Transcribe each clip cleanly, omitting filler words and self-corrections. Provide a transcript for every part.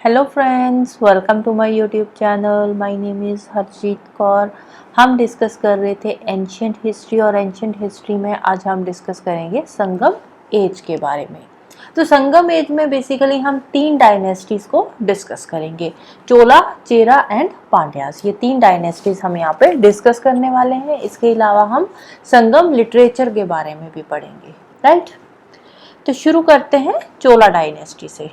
Hello friends, welcome to my YouTube channel. My name is Harshit Kaur. हम discuss कर रहे थे एंशियंट हिस्ट्री और एंशियंट हिस्ट्री में आज हम डिस्कस करेंगे संगम एज के बारे में। तो संगम एज में बेसिकली हम तीन डायनेस्टीज को डिस्कस करेंगे, चोला, चेरा एंड पांड्यास। ये तीन डायनेस्टीज हम यहाँ पे डिस्कस करने वाले हैं। इसके अलावा हम संगम लिटरेचर के बारे में भी पढ़ेंगे, राइट। तो शुरू करते हैं चोला डायनेस्टी से।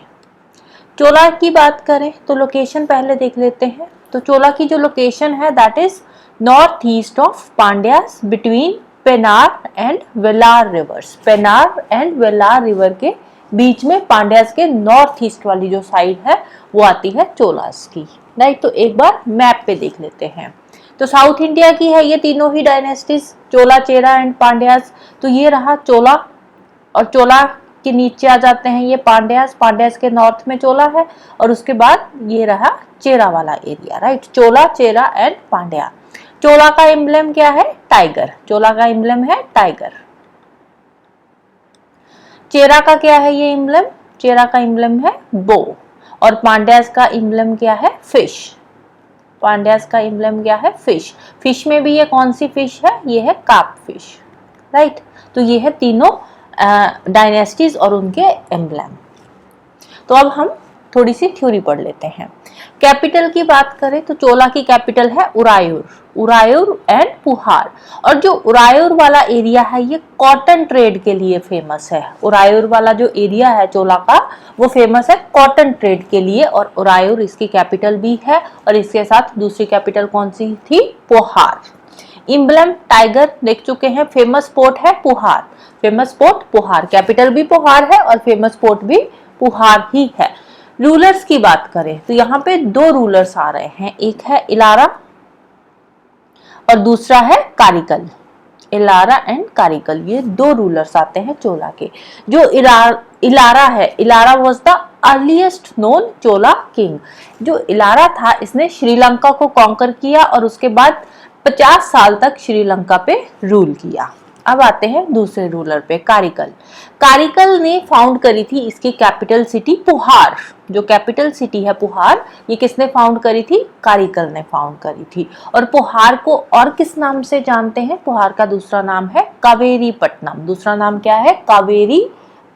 चोला की बात करें तो लोकेशन पहले देख लेते हैं। तो चोला की जो लोकेशन है that is north east of Pandyas between Penner and Vellar reverse. Penner and Vellar river के बीच में पांड्यास के नॉर्थ ईस्ट वाली जो साइड है वो आती है चोलास की, राइट। तो एक बार मैप पे देख लेते हैं। तो साउथ इंडिया की है ये तीनों ही डायनेस्टीज, चोला, चेरा एंड पांड्यास। तो ये रहा चोला, और चोला के नीचे आ जाते हैं ये पांड्यास। पांड्यास के नॉर्थ में चोला है, और उसके बाद ये रहा चेरा वाला area, right. Chola, Chera and Pandya. Chola का एम्ब्लेम क्या है? टाइगर। चोला का एम्ब्लेम है टाइगर। चेरा का क्या है ये एम्ब्लेम? चेरा का एम्ब्लेम है बो। और पांड्यास का एम्ब्लेम क्या है? फिश। पांड्यास का एम्ब्लेम क्या है? फिश। फिश में भी ये कौन सी फिश है? ये है कार्प फिश, राइट। तो ये है तीनों डायनेस्टीज और उनके एम्ब्लेम। तो अब हम थोड़ी सी थ्योरी पढ़ लेते हैं। कैपिटल की बात करें तो चोला की कैपिटल है उरायूर। उरायूर एंड पुहार। और जो उरायूर वाला एरिया है ये कॉटन ट्रेड के लिए फेमस है। उरायूर वाला जो एरिया है चोला का वो फेमस है कॉटन ट्रेड के लिए, और उरायूर इसकी कैपिटल भी है। और इसके साथ दूसरी कैपिटल कौन सी थी? पुहार। एम्ब्लेम टाइगर देख चुके हैं। फेमस पोर्ट है पुहार। फेमस पोर्ट पुहार, कैपिटल भी पुहार है और फेमस पोर्ट भी पुहार ही है। रूलर्स की बात करें तो यहाँ पे दो रूलर्स आ रहे हैं, एक है इलारा और दूसरा है कारिकल। इलारा एंड कारिकल, ये दो रूलर्स आते हैं चोला के। जो इलारा है, Elara was the earliest known Chola king. जो इलारा था इसने श्रीलंका को कॉन्कर किया और उसके बाद 50 साल तक श्रीलंका पे रूल किया। अब आते हैं दूसरे रूलर पे, कारिकल। कारिकल ने फाउंड करी थी इसकी कैपिटल सिटी पुहार। जो कैपिटल सिटी है पुहार, ये किसने फाउंड करी थी? कारिकल ने फाउंड करी थी। और पुहार को और किस नाम से जानते हैं? पुहार का दूसरा नाम है कावेरी पट्टनम। दूसरा नाम क्या है? कावेरी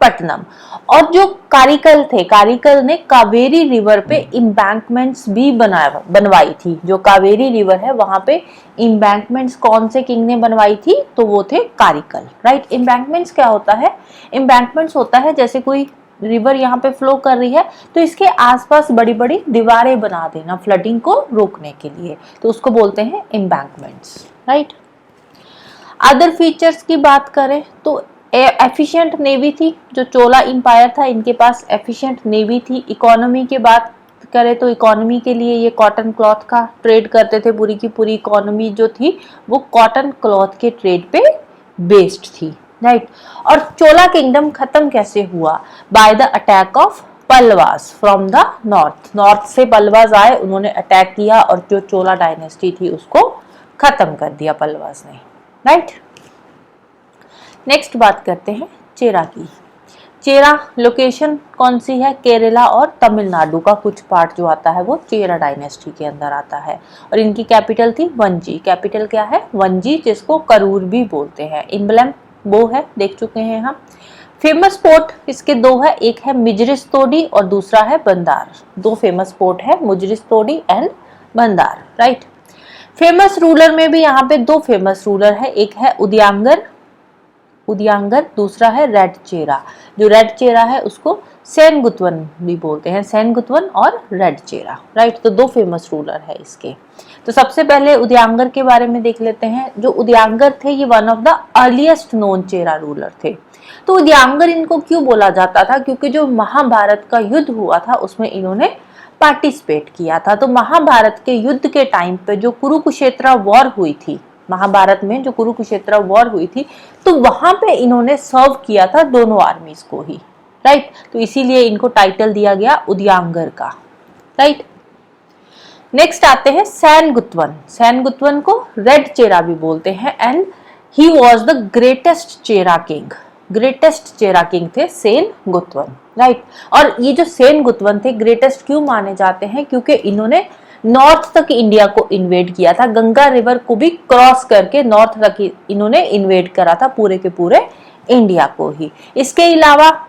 पट्टनम। और जो कारिकल थे, कारिकल ने कावेरी रिवर पे एम्बैंकमेंट्स भी बनवाई थी। जो कावेरी रिवर है वहां पे एम्बैंकमेंट्स कौन से किंग ने बनवाई थी? तो वो थे कारिकल, राइट। एम्बैंकमेंट्स क्या होता है? एम्बैंकमेंट्स होता है जैसे कोई रिवर यहाँ पे फ्लो कर रही है तो इसके आसपास बड़ी बड़ी दीवारें बना देना फ्लडिंग को रोकने के लिए, तो उसको बोलते हैं एम्बैंकमेंट्स, राइट। अदर फीचर्स की बात करें तो एफिशिएंट नेवी थी। जो चोला इंपायर था इनके पास एफिशिएंट नेवी थी। इकोनॉमी की बात करें तो इकोनॉमी के लिए ये कॉटन क्लॉथ का ट्रेड करते थे। पूरी की पूरी इकोनॉमी जो थी वो कॉटन क्लॉथ के ट्रेड पे बेस्ड थी, राइट। और चोला किंगडम खत्म कैसे हुआ? By the attack of Pallavas from the north. North से पल्लवास आए, उन्होंने अटैक किया और जो चोला डायनेस्टी थी उसको खत्म कर दिया पल्लवास ने, राइट। नेक्स्ट बात करते हैं चेरा की। चेरा लोकेशन कौन सी है? केरला और तमिलनाडु का कुछ पार्ट जो आता है वो चेरा डायनेस्टी के अंदर आता है। और इनकी कैपिटल थी वंजी। कैपिटल क्या है? वंजी, जिसको करूर भी बोलते हैं। एम्ब्लेम वो है, देख चुके हैं हम। फेमस पोर्ट इसके दो है, एक है मिजरिस्तोडी और दूसरा है बंदार। दो फेमस पोर्ट है, मुजरिस्तोडी एंड बंदार, राइट। फेमस रूलर में भी यहाँ पे दो फेमस रूलर है, एक है उदयांगर, दूसरा है रेड चेरा। जो रेड चेरा है उसको सेनगुतवन भी बोलते हैं। सेनगुतवन और रेड चेरा, राइट। तो दो फेमस रूलर है इसके। तो सबसे पहले उदयांगर के बारे में देख लेते हैं। जो उदयांगर थे ये one of the earliest known Chera ruler थे। तो उदयांगर इनको क्यों बोला जाता था? क्योंकि जो महाभारत का युद्ध हुआ था उसमें इन्होंने पार्टिसिपेट किया था। तो महाभारत के युद्ध के टाइम पे जो कुरुक्षेत्र वॉर हुई थी, महाभारत में जो कुरुक्षेत्र वॉर हुई थी, तो वहां पे इन्होंने सर्व किया था दोनों आर्मीज को ही, राइट। तो इसीलिए इनको टाइटल दिया गया उदयांगर का, राइट। नेक्स्ट आते हैं सेनगुतवन। सेनगुतवन को रेड चेरा भी बोलते हैं and he was the greatest Chera king. Greatest Chera king थे सेन गुतवन, राइट। और ये जो सेन गुतवन थे ग्रेटेस्ट क्यों माने जाते हैं, क्योंकि इन्होंने नॉर्थ तक इंडिया को इन्वेड किया था, गंगा रिवर को भी क्रॉस करके नॉर्थ तक इन्होंने इन्वेड करा था, पूरे के पूरे इंडिया को ही। इसके अलावा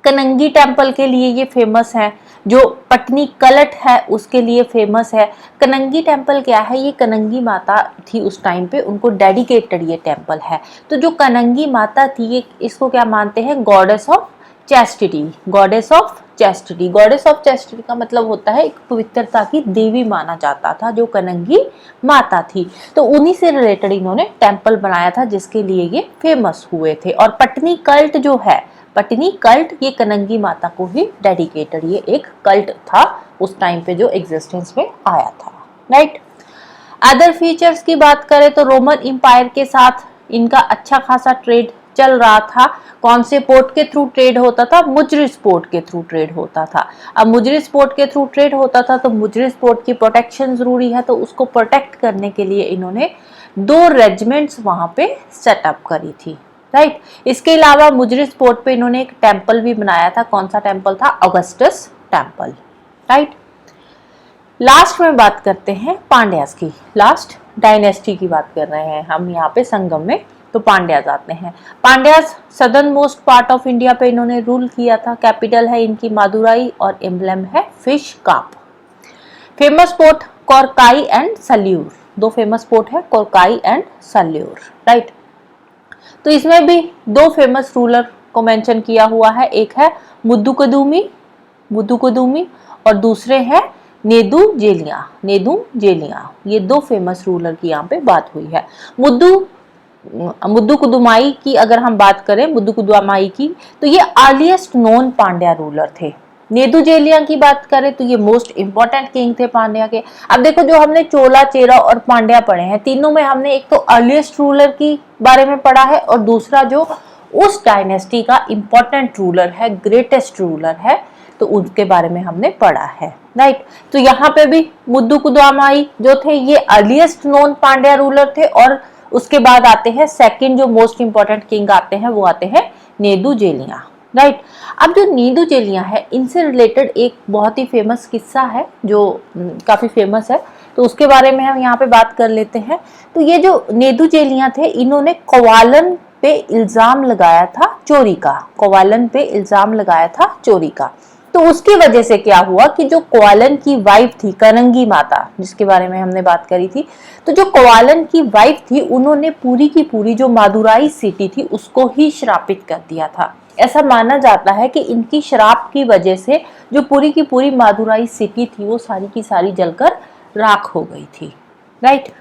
कनंगी टेम्पल के लिए ये फेमस है, जो पटनी कलट है उसके लिए फेमस है। कनंगी टेम्पल क्या है, ये कनंगी माता थी उस टाइम पे, उनको डेडिकेटेड ये टेम्पल है। तो जो कनंगी माता थी ये इसको क्या मानते हैं, goddess of chastity, goddess of chastity. Goddess of chastity का मतलब होता है एक पवित्रता की देवी माना जाता था जो कनंगी माता थी। तो उन्हीं से रिलेटेड इन्होंने टेम्पल बनाया था जिसके लिए ये फेमस हुए थे। और पटनी कल्ट जो है, पटनी कल्ट ये कनंगी माता को ही डेडिकेटेड ये एक कल्ट था उस टाइम पे जो एग्जिस्टेंस में आया था, राइट। अदर फीचर्स की बात करें तो रोमन इंपायर के साथ इनका अच्छा खासा ट्रेड चल रहा था। कौन से पोर्ट के थ्रू ट्रेड होता था, मुजरिस पोर्ट के थ्रू ट्रेड होता था। अब मुजरिस पोर्ट के थ्रू ट्रेड होता था तो मुजरिस पोर्ट की प्रोटेक्शन जरूरी है, तो उसको प्रोटेक्ट करने के लिए इन्होंने 2 रेजिमेंट्स वहां पे सेटअप करी थी, राइट। इसके अलावा मुजरिस पोर्ट पे इन्होंने एक टेम्पल भी बनाया था। कौन सा टेम्पल था, ऑगस्टस टेम्पल, राइट। लास्ट में बात करते हैं पांड्यास की, लास्ट डायनेस्टी की बात कर रहे हैं हम यहाँ पे संगम में, तो पांड्यास आते हैं। Pandyas southern most part of India पे इन्होंने रूल किया था। कैपिटल है इनकी मादुराई और एम्बलम है fish carp. Famous port Korkai and Saliyur, 2 famous port है कोरकाई एंड सल्यूर, राइट। तो इसमें भी 2 फेमस रूलर को मेंशन किया हुआ है, एक है मुद्दुकुदुमी और दूसरे हैं नेदू जेलिया। ये 2 फेमस रूलर की यहाँ पे बात हुई है। मुद्दुकुदुमाई की अगर हम बात करें, मुद्दुकुदुमाई की, तो ये अर्लीस्ट नोन पांड्या रूलर थे। नेदू जेलिया की बात करें तो ये मोस्ट इंपॉर्टेंट किंग थे पांड्या के। अब देखो जो हमने चोला, चेरा और पांड्या पढ़े हैं, तीनों में हमने एक तो अर्लीस्ट रूलर की बारे में पढ़ा है और दूसरा जो उस डायनेस्टी का इंपॉर्टेंट रूलर है, ग्रेटेस्ट रूलर है, तो उनके बारे में हमने पढ़ा है, राइट। तो यहाँ पे भी मुद्दुकुदुमाई जो थे ये अर्लीस्ट नोन पांड्या रूलर थे और उसके बाद आते हैं सेकंड जो मोस्ट इंपॉर्टेंट किंग आते हैं, वो आते हैं नेदू जेलिया, राइट। अब जो नेदू जेलिया है इनसे रिलेटेड एक बहुत ही फेमस किस्सा है जो काफी फेमस है, तो उसके बारे में हम यहाँ पे बात कर लेते हैं। तो ये जो नेदू जेलिया थे इन्होंने कवालन पे इल्जाम लगाया था चोरी का, कवालन पे इल्जाम लगाया था चोरी का। तो उसकी वजह से क्या हुआ कि जो कवालन की वाइफ थी कनंगी माता, जिसके बारे में हमने बात करी थी, तो जो कवालन की वाइफ थी उन्होंने पूरी की पूरी जो मादुराई सिटी थी उसको ही श्रापित कर दिया था। ऐसा माना जाता है कि इनकी शराब की वजह से जो पूरी की पूरी मादुराई सिटी थी वो सारी की सारी जलकर राख हो गई थी, राइट।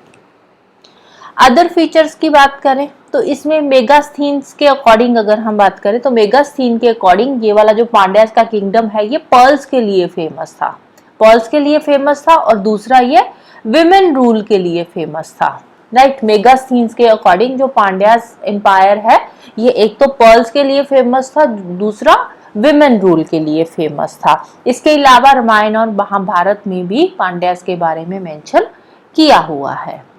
अदर फीचर्स की बात करें तो इसमें मेगास्थीन्स के अकॉर्डिंग अगर हम बात करें तो मेगास्थीन के अकॉर्डिंग ये वाला जो पांड्यास का किंगडम है ये पर्ल्स के लिए फेमस था, पर्ल्स के लिए फेमस था, और दूसरा ये विमेन रूल के लिए फेमस था, राइट। मेगास्थीन्स के अकॉर्डिंग जो पांड्यास एम्पायर है ये एक तो पर्ल्स के लिए फेमस था, दूसरा विमेन रूल के लिए फेमस था। इसके अलावा रामायण और महाभारत में भी पांड्यास के बारे में मेंशन किया हुआ है।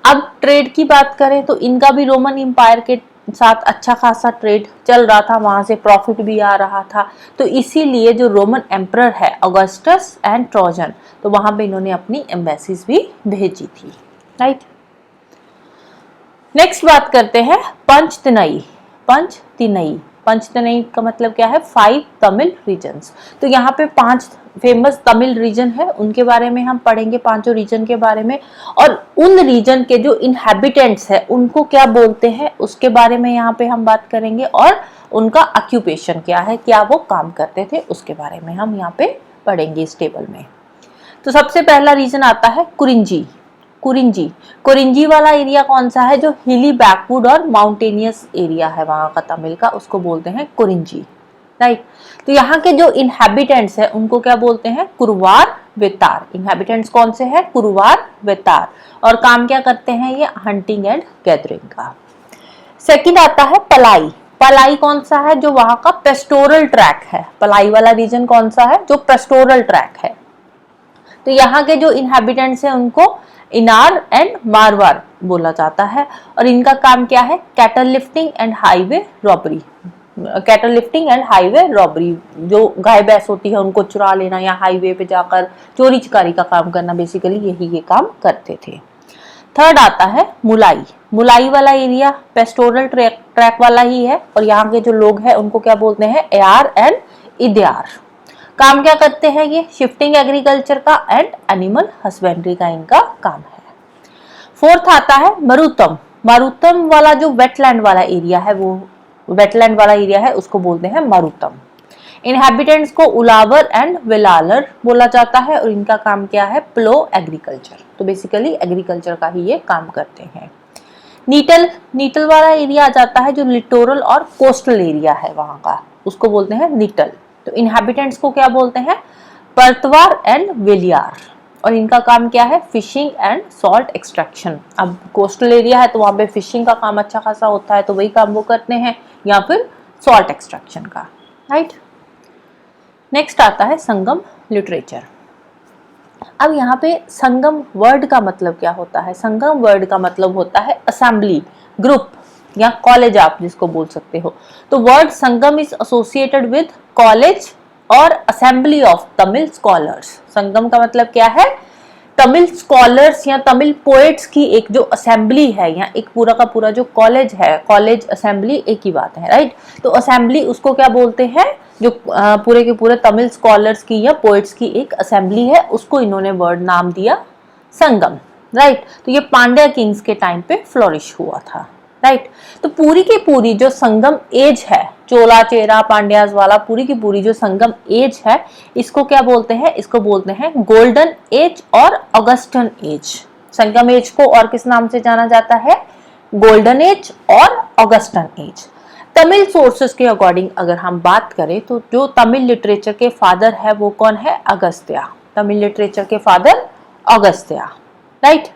अब ट्रेड की बात करें तो इनका भी रोमन एम्पायर के साथ अच्छा खासा ट्रेड चल रहा था, वहां से प्रॉफिट भी आ रहा था, तो इसीलिए जो रोमन एम्परर है ऑगस्टस एंड ट्रोजन, तो वहां पे इन्होंने अपनी एम्बेसीज भी भेजी थी, राइट। नेक्स्ट बात करते हैं पंचतनई का मतलब क्या है, 5 तमिल रीजन्स। तो यहाँ पे 5 फेमस तमिल रीजन है, उनके बारे में हम पढ़ेंगे, 5 रीजन के बारे में, और उन रीजन के जो इनहैबिटेंट्स है उनको क्या बोलते हैं उसके बारे में यहाँ पे हम बात करेंगे, और उनका ऑक्यूपेशन क्या है, क्या वो काम करते थे उसके बारे में हम यहाँ पे पढ़ेंगे इस टेबल में। तो सबसे पहला रीजन आता है कुरिंजी वाला एरिया कौन सा है, जो हिली बैकवुड और माउंटेनियस एरिया है वहां का तमिल का, उसको बोलते हैं कुरिंजी, राइट। तो यहाँ के जो इनहैबिटेंट्स है उनको क्या बोलते हैं, कुरुवार वेतार। इनहैबिटेंट्स कौन से हैं, कुरुवार वेतार, और काम क्या करते हैं ये, हंटिंग एंड गैदरिंग का। सेकंड आता है पलाई कौन सा है, जो वहां का पेस्टोरल ट्रैक है। पलाई वाला रीजन कौन सा है, जो पेस्टोरल ट्रैक है। तो यहाँ के जो इनहैबिटेंट्स हैं उनको इनार एंड मारवाड़ बोला जाता है। और इनका काम क्या है? Cattle lifting and highway robbery. Cattle lifting and highway robbery, जो गाय भैंस होती है उनको चुरा लेना या हाईवे पे जाकर चोरी चकारी का काम करना, बेसिकली यही ये काम करते थे। थर्ड आता है मुलाई। मुलाई वाला एरिया पेस्टोरल ट्रैक वाला ही है और यहाँ के जो लोग हैं उनको क्या बोलते हैं? एयार एंड इदियार। काम क्या करते हैं ये? शिफ्टिंग एग्रीकल्चर का एंड एनिमल हस्बेंड्री का इनका काम है। फोर्थ आता है मरुतम। मरुतम वाला जो वेटलैंड वाला एरिया है, वो वेटलैंड वाला एरिया है, उसको बोलते हैं मरुतम। इनहैबिटेंट्स को उलावर एंड वेलालर बोला जाता है और इनका काम क्या है? प्लो एग्रीकल्चर। तो बेसिकली एग्रीकल्चर का ही ये काम करते हैं। नीटल, नीटल वाला एरिया आ जाता है जो लिटोरल और कोस्टल एरिया है वहां का, उसको बोलते हैं नीटल। तो इनहैबिटेंट्स को क्या बोलते हैं? परतवार एंड वेलियार। और इनका काम क्या है? Fishing and salt extraction. अब कोस्टल एरिया है तो वहां पे फिशिंग का काम अच्छा खासा होता है, तो वही काम वो करते हैं, या फिर सॉल्ट एक्सट्रैक्शन का, राइट। नेक्स्ट आता है संगम लिटरेचर। अब यहाँ पे संगम वर्ड का मतलब क्या होता है? संगम वर्ड का मतलब होता है असेंबली, ग्रुप या कॉलेज, आप जिसको बोल सकते हो। तो word Sangam is associated with college और असेंबली ऑफ तमिल स्कॉलर्स। संगम का मतलब क्या है? तमिल स्कॉलर्स या तमिल पोएट्स की एक जो असेंबली है, या एक पूरा का पूरा जो कॉलेज है, कॉलेज असेंबली एक ही बात है, राइट। तो असेंबली उसको क्या बोलते हैं? जो पूरे के पूरे तमिल स्कॉलर्स की या पोएट्स की एक असेंबली है, उसको इन्होंने वर्ड नाम दिया संगम, राइट। तो ये पांड्या किंग्स के टाइम पे फ्लोरिश हुआ था, राइट। तो पूरी की पूरी जो संगम एज है, चोला चेरा पांड्याज वाला पूरी की पूरी जो संगम एज है, इसको क्या बोलते हैं? इसको बोलते हैं गोल्डन एज और ऑगस्टन एज। संगम एज को और किस नाम से जाना जाता है? गोल्डन एज और ऑगस्टन एज। तमिल सोर्सेस के अकॉर्डिंग अगर हम बात करें तो जो तमिल लिटरेचर के फादर है वो कौन है? अगस्त्या। तमिल लिटरेचर के फादर अगस्त्या, राइट।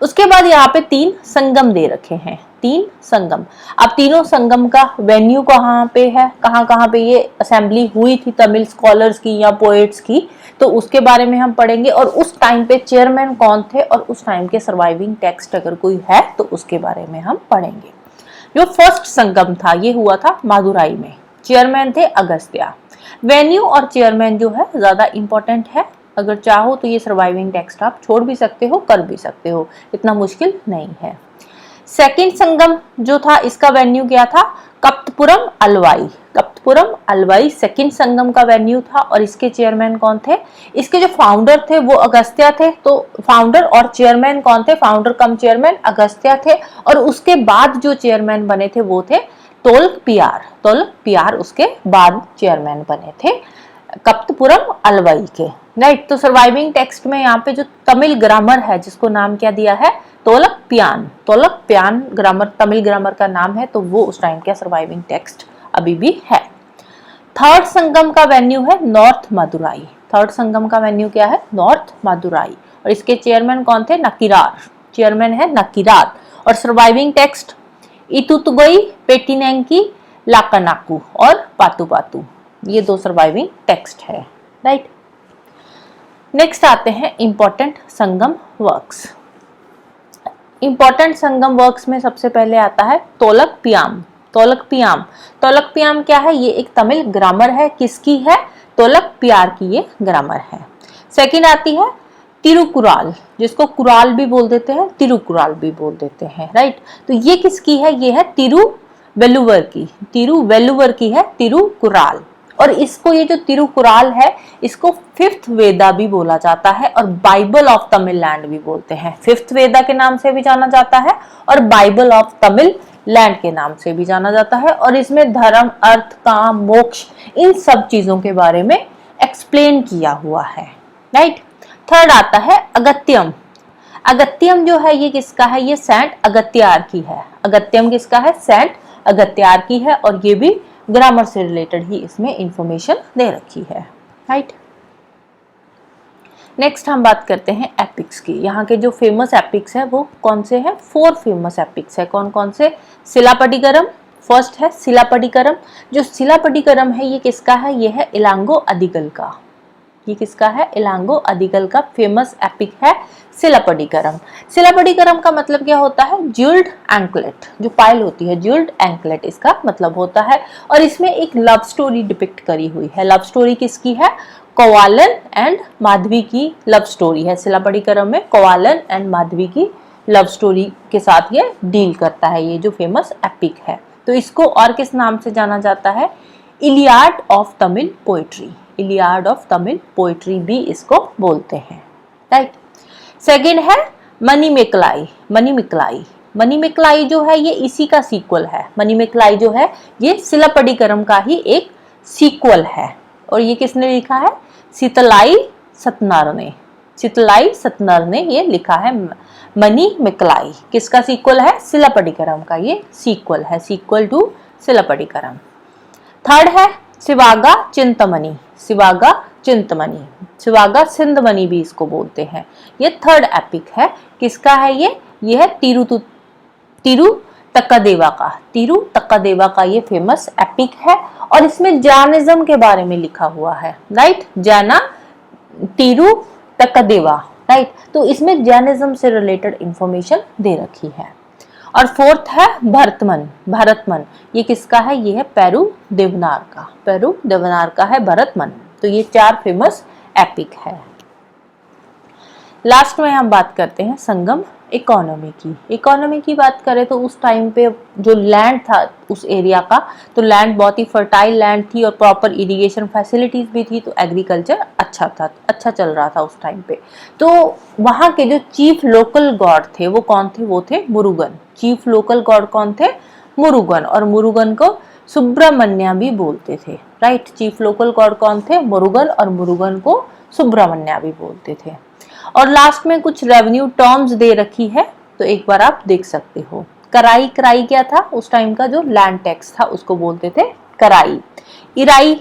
उसके बाद यहाँ पे 3 संगम दे रखे हैं, 3 संगम। अब तीनों संगम का वेन्यू कहाँ पे है, कहाँ पे ये असेंबली हुई थी तमिल स्कॉलर्स की या पोएट्स की, तो उसके बारे में हम पढ़ेंगे। और उस टाइम पे चेयरमैन कौन थे और उस टाइम के सर्वाइविंग टेक्स्ट अगर कोई है तो उसके बारे में हम पढ़ेंगे। जो फर्स्ट संगम था ये हुआ था मादुराई में, चेयरमैन थे अगस्त्या। वेन्यू और चेयरमैन जो है ज्यादा इंपॉर्टेंट है, अगर चाहो तो ये सर्वाइविंग टेक्स्ट आप छोड़ भी सकते हो, कर भी सकते हो, इतना मुश्किल नहीं है। सेकंड संगम जो था इसका वेन्यू क्या था? कप्तपुरम अलवाई। कप्तपुरम अलवाई सेकंड संगम का वेन्यू था और इसके चेयरमैन कौन थे? इसके जो फाउंडर थे वो अगस्त्या थे। तो फाउंडर और चेयरमैन कौन थे? फाउंडर कम चेयरमैन अगस्त्या थे और उसके बाद जो चेयरमैन बने थे वो थे तोलक पियार। तोलक पियार उसके बाद चेयरमैन बने थे कप्तपुरम अलवाई के, राइट। तो सर्वाइविंग टेक्स्ट में यहाँ पे जो तमिल ग्रामर है जिसको नाम क्या दिया है? तोलक पियान। तोलक पियान ग्रामर तमिल ग्रामर का नाम है, तो वो उस टाइम का सर्वाइविंग टेक्स्ट अभी भी है। थर्ड संगम का वेन्यू है नॉर्थ मदुराई। थर्ड संगम का वेन्यू क्या है? नॉर्थ मदुराई और इसके चेयरमैन कौन थे? नकीरार। चेयरमैन है नकीरार। और सर्वाइविंग टेक्स्ट इतुतुगई, पेटिनेंकी, लाकानाकू और पातू पातू, ये 2 सर्वाइविंग टेक्स्ट है, राइट। नेक्स्ट आते हैं इंपॉर्टेंट संगम वर्क्स। इंपॉर्टेंट संगम वर्क्स में सबसे पहले आता है तोलक पियाम। तोलक पियाम, तोलक पियाम क्या है? ये एक तमिल ग्रामर है, किसकी है? तोलक पियार की ये ग्रामर है। सेकंड आती है तिरुकुराल, जिसको कुराल भी बोल देते हैं, तिरुकुराल भी बोल देते हैं, राइट। तो ये किसकी है? ये है तिरुवेलुवर की, तिरुवेलुवर की है तिरुकुराल। और इसको ये जो तिरुकुराल है इसको 5th वेदा भी बोला जाता है और बाइबल ऑफ तमिललैंड भी बोलते हैं। 5th वेदा के नाम से भी जाना जाता है और बाइबल ऑफ तमिल लैंड के नाम से भी जाना जाता है। और इसमें धर्म, अर्थ, काम, मोक्ष, इन सब चीजों के बारे में एक्सप्लेन किया हुआ है, राइट। थर्ड आता है अगत्यम। अगत्यम जो है ये किसका है? ये सेंट अगत्यार की है। अगत्यम किसका है? सेंट अगत्यार की है और ये भी ग्रामर से रिलेटेड ही इसमें इंफॉर्मेशन दे रखी है, राइट। नेक्स्ट हम बात करते हैं एपिक्स की। यहाँ के जो फेमस एपिक्स है वो कौन से हैं? 4 फेमस एपिक्स है। कौन कौन से? सिलापट्टिकरम, फर्स्ट है सिलापट्टिकरम। जो सिलापट्टिकरम है ये किसका है? ये है इलांगो अदिगल का। ये किसका है? इलांगो अदिगल का फेमस एपिक है सिलापडिकरम। सिलापडिकरम का मतलब क्या होता है? ज्यूल्ड एंकलेट, जो पायल होती है ज्यूल्ड एंकलेट इसका मतलब होता है। और इसमें एक लव स्टोरी डिपिक्ट करी हुई है। लव स्टोरी किसकी है? कोवालन एंड माधवी की लव स्टोरी है। सिलापडिकरम में कोवालन एंड माधवी की लव स्टोरी के साथ ये डील करता है, ये जो फेमस एपिक है। तो इसको और किस नाम से जाना जाता है? Iliad of Tamil poetry. Iliad of Tamil poetry भी इसको बोलते हैं, राइट। सेकेंड है मणिमेकलाई। मणिमेकलाई, मणिमेकलाई जो है ये इसी का सीक्वल है। मणिमेकलाई जो है ये सिलापडिकरम का ही एक सीक्वल है। और ये किसने लिखा है? सीतलाई सतनार ने। सीतलाई सतनार ने ये लिखा है। मणिमेकलाई किसका सीक्वल है? सिलापडिकरम का ये सीक्वल है, सीक्वल टू सिलापडिकरम। थर्ड है शिवागा चिंतमणि। शिवागा चिंतमणि, शिवागा सिंधमणि भी इसको बोलते हैं। ये थर्ड एपिक है। किसका है ये? ये है तिरुतक्कादेवा का। तिरुतक्कादेवा का ये फेमस एपिक है। और इसमें जैनिज्म के बारे में लिखा हुआ है, राइट। जैना तिरुतक्कादेवा, राइट। तो इसमें जैनिज्म से रिलेटेड इंफॉर्मेशन दे रखी है। और फोर्थ है भरतमन। भरतमन ये किसका है? ये है पेरू देवनार का। पेरू देवनार का है भरतमन। तो ये चार फेमस एपिक है। लास्ट में हम बात करते हैं संगम इकोनॉमी की। इकोनॉमी की बात करें तो उस टाइम पे जो लैंड था उस एरिया का, तो लैंड बहुत ही फर्टाइल लैंड थी और प्रॉपर इरिगेशन फैसिलिटीज भी थी। तो एग्रीकल्चर अच्छा था, अच्छा चल रहा था उस टाइम पे। तो वहाँ के जो चीफ लोकल गॉड थे वो कौन थे? वो थे मुरुगन। चीफ लोकल गॉड कौन थे? मुरुगन। और मुरुगन को सुब्रमण्या भी बोलते थे, राइट। चीफ लोकल गॉड कौन थे? मुरुगन। और मुरुगन को सुब्रमण्या भी बोलते थे। और लास्ट में कुछ रेवेन्यू टर्म्स दे रखी है, तो एक बार आप देख सकते हो। कराई, कराई क्या था? उस टाइम का जो लैंड टैक्स था उसको बोलते थे कराई। इराई,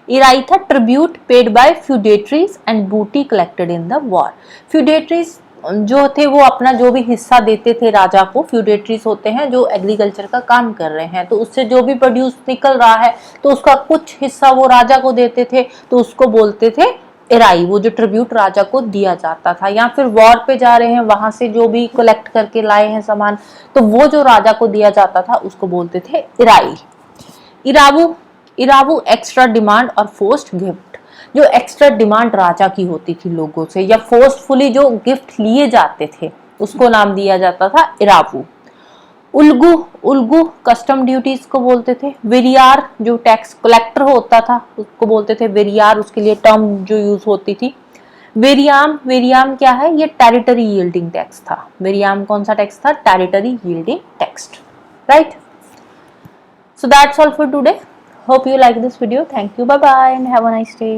इराई था tribute paid by feudatories and booty collected in the war. Feudatories जो थे वो अपना जो भी हिस्सा देते थे राजा को। फ्यूडेटरीज होते हैं जो एग्रीकल्चर का काम कर रहे हैं, तो उससे जो भी प्रोड्यूस निकल रहा है तो उसका कुछ हिस्सा वो राजा को देते थे, तो उसको बोलते थे इराई। वो जो ट्रिब्यूट राजा को दिया जाता था, या फिर वॉर पे जा रहे हैं वहां से जो भी कलेक्ट करके लाए हैं सामान, तो वो जो राजा को दिया जाता था उसको बोलते थे इराई। इरावू, इरावू एक्स्ट्रा डिमांड और फोर्स्ड गिफ्ट। जो एक्स्ट्रा डिमांड राजा की होती थी लोगों से, या फोर्सफुली जो गिफ्ट लिए जाते थे, उसको नाम दिया जाता था इरावू। उल्गू, उल्गू कस्टम ड्यूटीज को बोलते थे। वेरियार जो टैक्स कलेक्टर होता था उसको बोलते थे वेरियार, उसके लिए टर्म जो यूज होती थी। वेरियाम, वेरियाम क्या है? ये टेरिटरी यील्डिंग टैक्स था। वेरियाम कौन सा टैक्स था? Territory yielding tax, right. So that's all for today. Hope you like this video. Thank you. Bye bye and have a nice day.